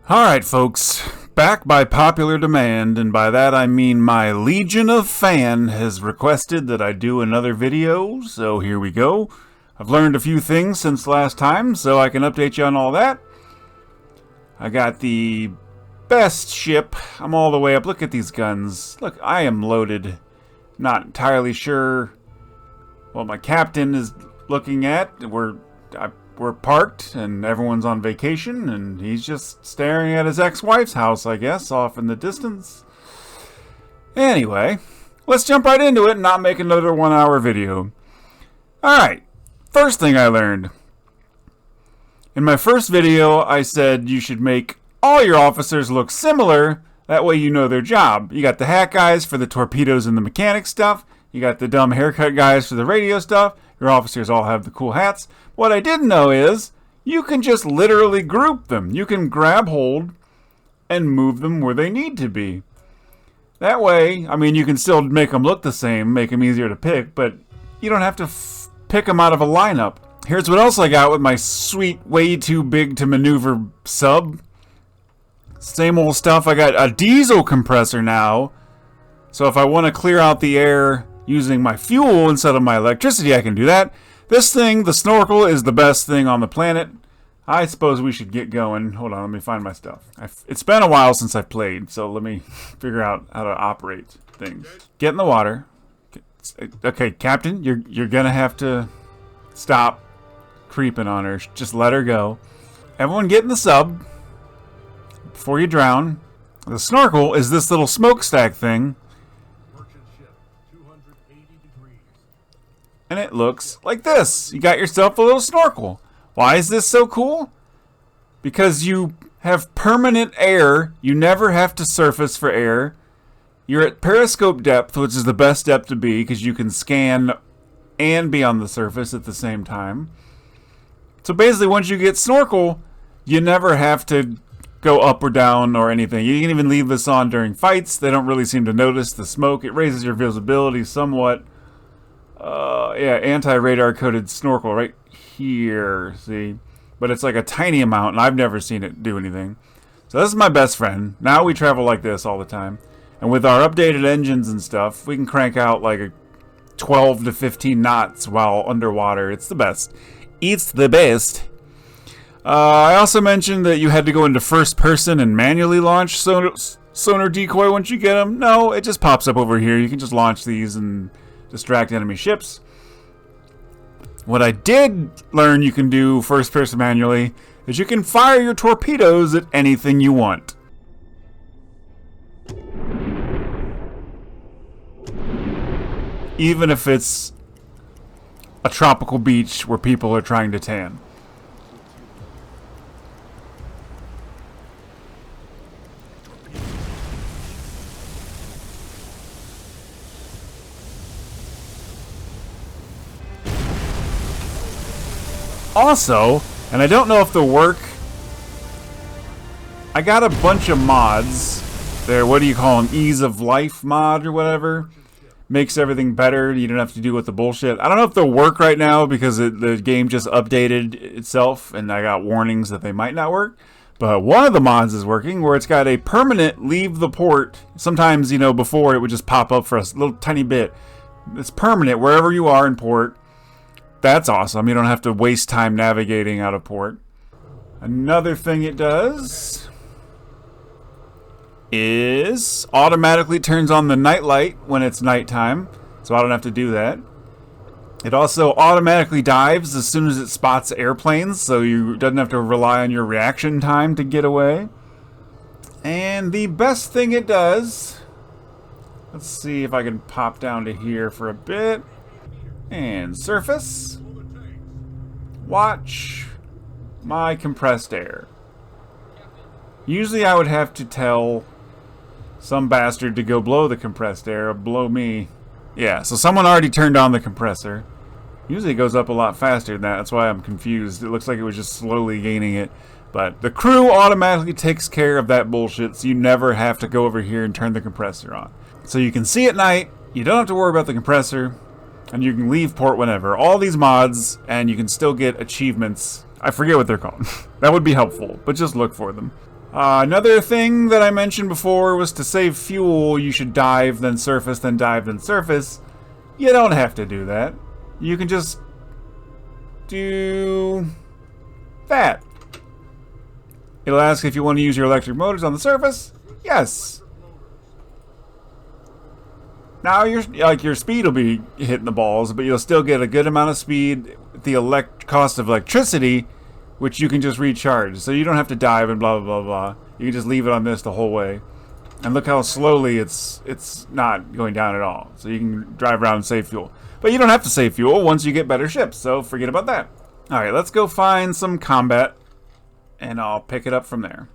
Alright folks, back by popular demand, and by that I mean my legion of fan has requested that I do another video, so here we go. I've learned a few things since last time, so I can update you on all that. I got the best ship. I'm all the way up. Look at these guns. Look, I am loaded. Not entirely sure what my captain is looking at. We're parked and everyone's on vacation and he's just staring at his ex-wife's house, I guess, off in the distance. Anyway, let's jump right into it and not make another 1-hour video. Alright, first thing I learned. In my first video, I said you should make all your officers look similar. That way you know their job. You got the hat guys for the torpedoes and the mechanic stuff. You got the dumb haircut guys for the radio stuff. Your officers all have the cool hats. What I didn't know is you can just literally group them. You can grab hold and move them where they need to be. That way, I mean, you can still make them look the same, make them easier to pick, but you don't have to pick them out of a lineup. Here's what else I got with my sweet, way too big to maneuver sub. Same old stuff. I got a diesel compressor now. So if I want to clear out the air using my fuel instead of my electricity, I can do that. This thing, the Snorkel, is the best thing on the planet. I suppose we should get going. Hold on, let me find my stuff. It's been a while since I've played, so let me figure out how to operate things. Get in the water. Okay, Captain, you're gonna have to stop creeping on her. Just let her go. Everyone get in the sub before you drown. The Snorkel is this little smokestack thing. And it looks like this. You got yourself a little snorkel. Why is this so cool? Because you have permanent air. You never have to surface for air. You're at periscope depth, which is the best depth to be because you can scan and be on the surface at the same time. So basically, once you get snorkel, you never have to go up or down or anything. You can even leave this on during fights. They don't really seem to notice the smoke. It raises your visibility somewhat. Yeah, anti-radar coated snorkel right here, see? But it's like a tiny amount, and I've never seen it do anything. So this is my best friend. Now we travel like this all the time. And with our updated engines and stuff, we can crank out like a 12 to 15 knots while underwater. It's the best. It's the best. I also mentioned that you had to go into first person and manually launch sonar decoy once you get them. No, it just pops up over here. You can just launch these and distract enemy ships. What I did learn you can do first person manually is you can fire your torpedoes at anything you want. Even if it's a tropical beach where people are trying to tan. Also, and I don't know if they'll work, I got a bunch of mods. They're, what do you call them, ease of life mod or whatever. Makes everything better. You don't have to deal with the bullshit. I don't know if they'll work right now because the game just updated itself and I got warnings that they might not work. But one of the mods is working where it's got a permanent leave the port. Sometimes, you know, before it would just pop up for a little tiny bit. It's permanent wherever you are in port. That's awesome. You don't have to waste time navigating out of port. Another thing it does is automatically turns on the night light when it's nighttime, so I don't have to do that. It also automatically dives as soon as it spots airplanes, so you doesn't have to rely on your reaction time to get away. And the best thing it does, let's see if I can pop down to here for a bit. And surface. Watch my compressed air. Usually I would have to tell some bastard to go blow the compressed air or blow me. Yeah, so someone already turned on the compressor. Usually it goes up a lot faster than that. That's why I'm confused. It looks like it was just slowly gaining it. But the crew automatically takes care of that bullshit, so you never have to go over here and turn the compressor on. So you can see at night, you don't have to worry about the compressor. And you can leave port whenever. All these mods, and you can still get achievements. I forget what they're called. That would be helpful, but just look for them. Another thing that I mentioned before was to save fuel, you should dive, then surface, then dive, then surface. You don't have to do that. You can just do that. It'll ask if you want to use your electric motors on the surface. Yes. Now your speed will be hitting the balls, but you'll still get a good amount of speed at the cost of electricity, which you can just recharge. So you don't have to dive and blah blah blah blah. You can just leave it on this the whole way. And look how slowly it's not going down at all. So you can drive around and save fuel. But you don't have to save fuel once you get better ships, so forget about that. Alright, let's go find some combat, and I'll pick it up from there.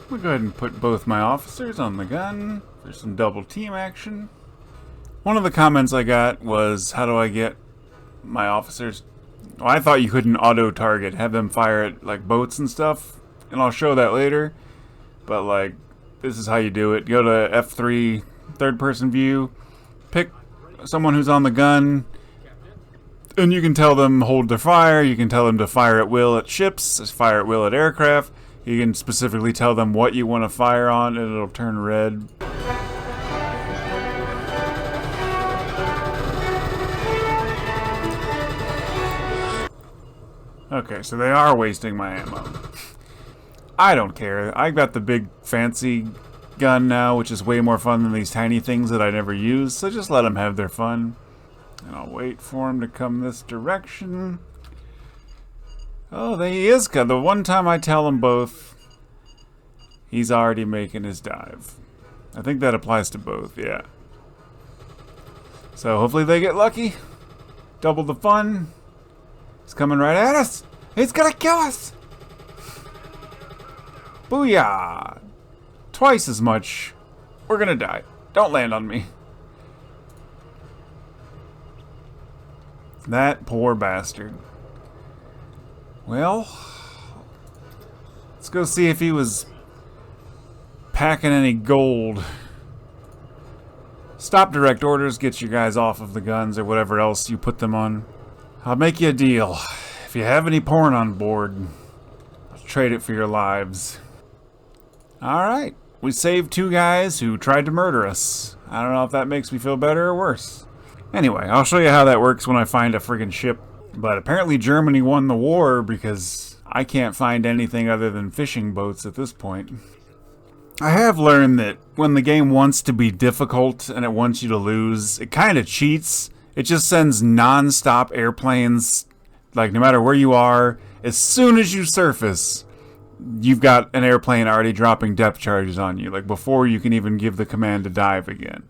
We'll go ahead and put both my officers on the gun for some double team action. One of the comments I got was, how do I get my officers? Well, I thought you couldn't auto-target, have them fire at like boats and stuff, and I'll show that later. But like, this is how you do it. Go to F3, third-person view, pick someone who's on the gun, and you can tell them hold their fire. You can tell them to fire at will at ships, fire at will at aircraft. You can specifically tell them what you want to fire on, and it'll turn red. Okay, so they are wasting my ammo. I don't care. I got the big fancy gun now, which is way more fun than these tiny things that I never use, so just let them have their fun. And I'll wait for him to come this direction. Oh, he is good. The one time I tell them both, he's already making his dive. I think that applies to both, yeah. So hopefully they get lucky. Double the fun. He's coming right at us. He's gonna kill us. Booyah! Twice as much. We're gonna die. Don't land on me. That poor bastard. Well, let's go see if he was packing any gold. Stop direct orders, get you guys off of the guns or whatever else you put them on. I'll make you a deal. If you have any porn on board, I'll trade it for your lives. Alright, we saved 2 guys who tried to murder us. I don't know if that makes me feel better or worse. Anyway, I'll show you how that works when I find a friggin' ship. But apparently Germany won the war because I can't find anything other than fishing boats at this point. I have learned that when the game wants to be difficult and it wants you to lose, it kind of cheats. It just sends non-stop airplanes, like no matter where you are, as soon as you surface, you've got an airplane already dropping depth charges on you, like before you can even give the command to dive again.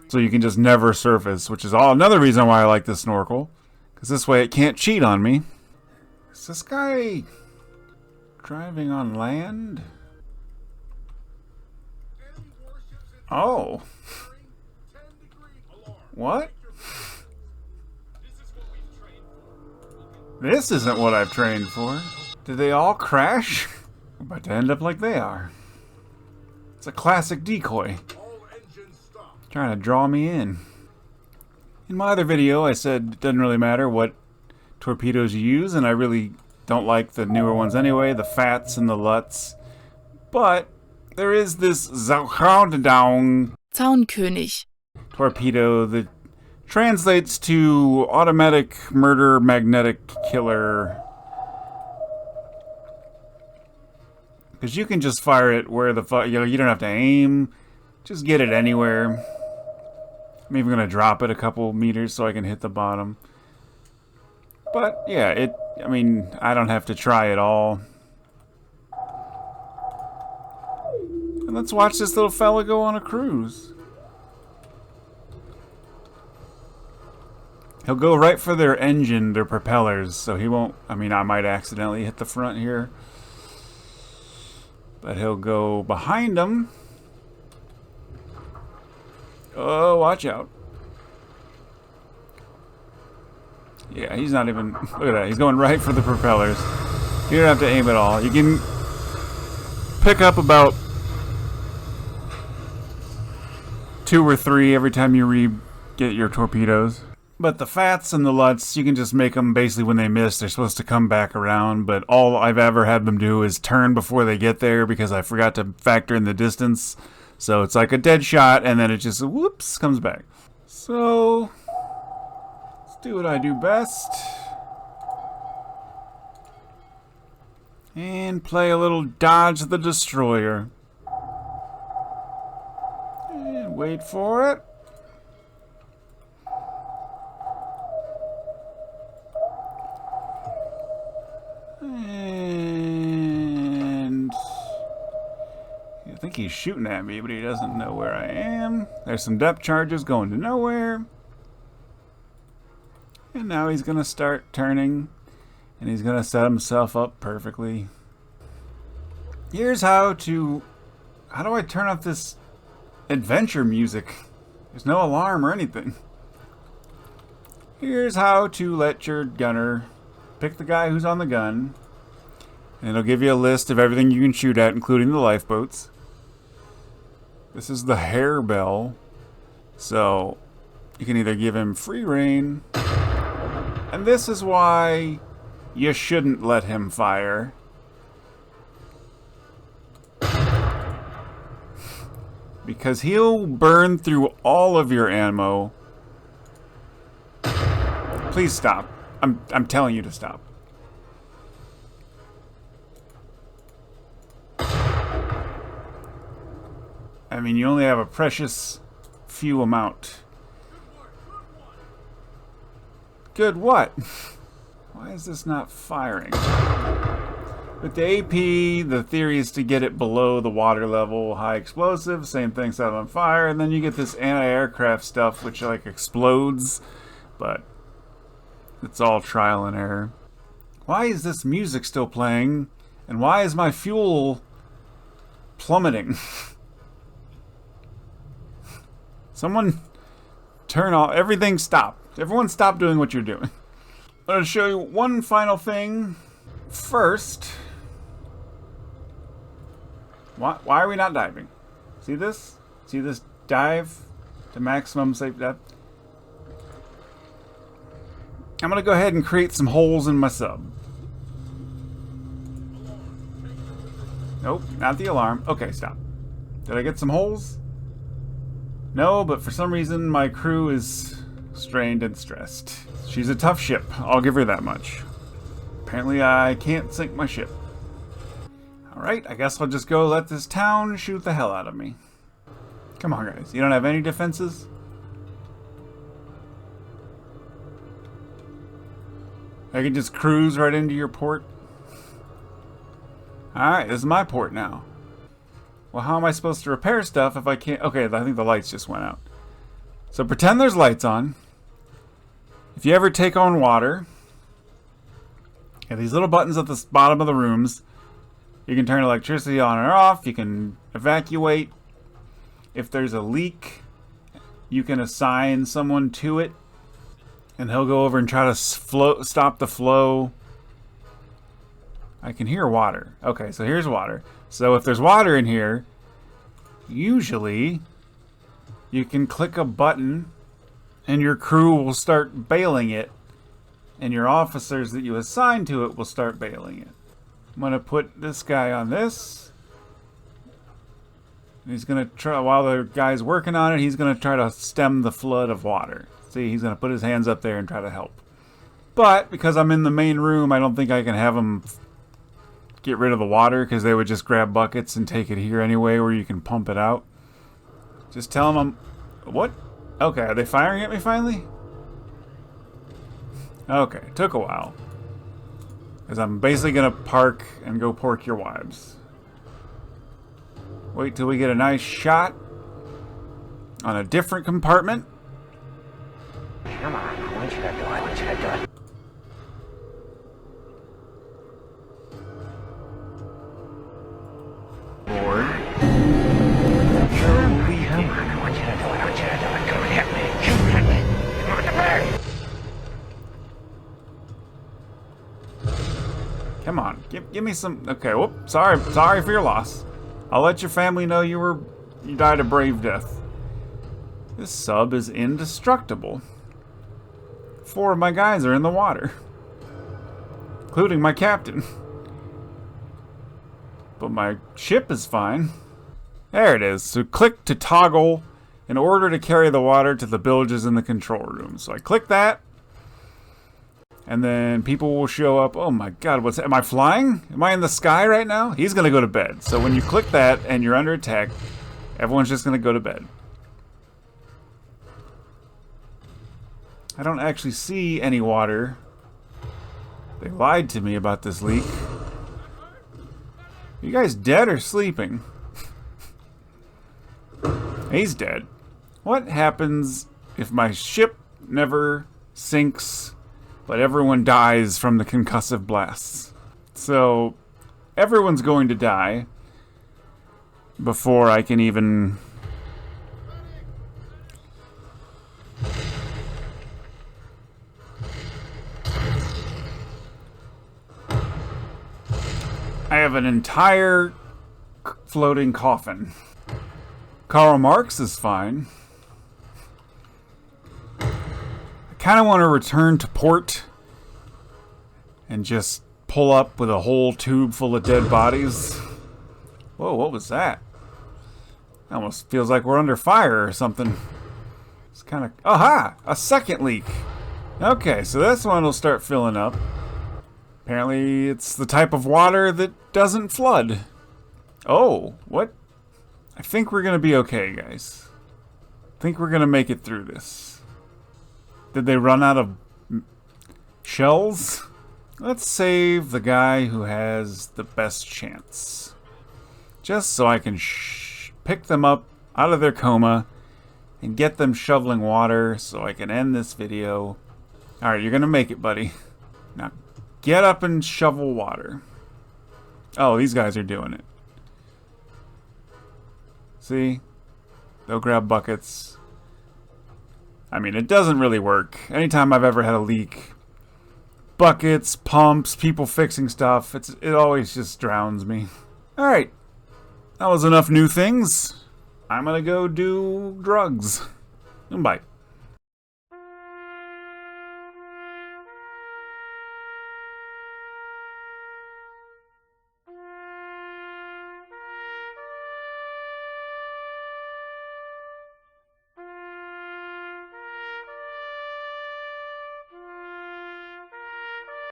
So you can just never surface, which is another reason why I like the snorkel, because this way it can't cheat on me. Is this guy driving on land? Oh. What? This isn't what I've trained for. Did they all crash? I'm about to end up like they are. It's a classic decoy. Trying to draw me in. In my other video, I said it doesn't really matter what torpedoes you use, and I really don't like the newer ones anyway, the Fats and the Lutz. But there is this Zaunkönig torpedo that translates to automatic murder magnetic killer. Because you can just fire it where the fuck, you don't have to aim. Just get it anywhere. I'm even going to drop it a couple meters so I can hit the bottom. But yeah, I mean, I don't have to try it all. And let's watch this little fella go on a cruise. He'll go right for their engine, their propellers, so he won't, I mean, I might accidentally hit the front here. But he'll go behind them. Oh, watch out. Yeah, he's not even, look at that, he's going right for the propellers. You don't have to aim at all. You can pick up about 2 or 3 every time you get your torpedoes. But the fats and the luts, you can just make them basically when they miss. They're supposed to come back around, but all I've ever had them do is turn before they get there because I forgot to factor in the distance. So it's like a dead shot, and then it just, whoops, comes back. So, let's do what I do best. And play a little Dodge the Destroyer. And wait for it. And I think he's shooting at me, but he doesn't know where I am. There's some depth charges going to nowhere. And now he's going to start turning. And he's going to set himself up perfectly. Here's how do I turn off this adventure music? There's no alarm or anything. Here's how to let your gunner pick the guy who's on the gun. And it'll give you a list of everything you can shoot at, including the lifeboats. This is the harebell. So you can either give him free rein. And this is why you shouldn't let him fire. Because he'll burn through all of your ammo. Please stop. I'm telling you to stop. I mean, you only have a precious few amount. Good what? Why is this not firing? With the AP, the theory is to get it below the water level, high explosive, same thing, set it on fire, and then you get this anti-aircraft stuff which like explodes, but it's all trial and error. Why is this music still playing? And why is my fuel plummeting? Someone turn off everything, stop. Everyone stop doing what you're doing. I'm going to show you one final thing. First, why are we not diving? See this? See this dive to maximum safe depth? I'm going to go ahead and create some holes in my sub. Nope, not the alarm. Okay, stop. Did I get some holes? No, but for some reason my crew is strained and stressed. She's a tough ship, I'll give her that much. Apparently I can't sink my ship. Alright, I guess I'll just go let this town shoot the hell out of me. Come on guys, you don't have any defenses? I can just cruise right into your port? Alright, this is my port now. Well, how am I supposed to repair stuff if I can't... Okay, I think the lights just went out. So pretend there's lights on. If you ever take on water, you have these little buttons at the bottom of the rooms. You can turn electricity on or off. You can evacuate. If there's a leak, you can assign someone to it. And he'll go over and try to stop the flow. I can hear water. Okay, so here's water. So if there's water in here, usually you can click a button and your crew will start bailing it, and your officers that you assign to it will start bailing it. I'm going to put this guy on this. He's going to try, while the guy's working on it, he's going to try to stem the flood of water. See, he's going to put his hands up there and try to help. But because I'm in the main room, I don't think I can have him get rid of the water, because they would just grab buckets and take it here anyway, where you can pump it out. Just tell them I'm... What? Okay, are they firing at me finally? Okay, took a while. Because I'm basically going to park and go pork your wives. Wait till we get a nice shot on a different compartment. Come on, I want you to do it, I want you to do it. Board. You're leaking. Come on, I want you to do it, I want you to do it. Come on, hit me. Hit me. Come on, hit me. Come on, give me some... Okay, whoop, sorry for your loss. I'll let your family know you died a brave death. This sub is indestructible. 4 of my guys are in the water, including my captain. But my ship is fine. There it is. So click to toggle in order to carry the water to the bilges in the control room. So I click that, and then people will show up. Oh my god, am I flying? Am I in the sky right now? He's gonna go to bed. So when you click that and you're under attack, everyone's just gonna go to bed. I don't actually see any water. They lied to me about this leak. Are you guys dead or sleeping? He's dead. What happens if my ship never sinks, but everyone dies from the concussive blasts? So, everyone's going to die before I can even... I have an entire floating coffin. Karl Marx is fine. I kind of want to return to port and just pull up with a whole tube full of dead bodies. Whoa, what was that? It almost feels like we're under fire or something. It's kind of... Aha! A second leak! Okay, so this one will start filling up. Apparently, it's the type of water that doesn't flood. Oh, what? I think we're gonna be okay, guys. I think we're gonna make it through this. Did they run out of shells? Let's save the guy who has the best chance. Just so I can pick them up out of their coma and get them shoveling water so I can end this video. Alright, you're gonna make it, buddy. Now, get up and shovel water. Oh, these guys are doing it. See? They'll grab buckets. I mean, it doesn't really work. Anytime I've ever had a leak, buckets, pumps, people fixing stuff, it always just drowns me. Alright. That was enough new things. I'm gonna go do drugs. Bye.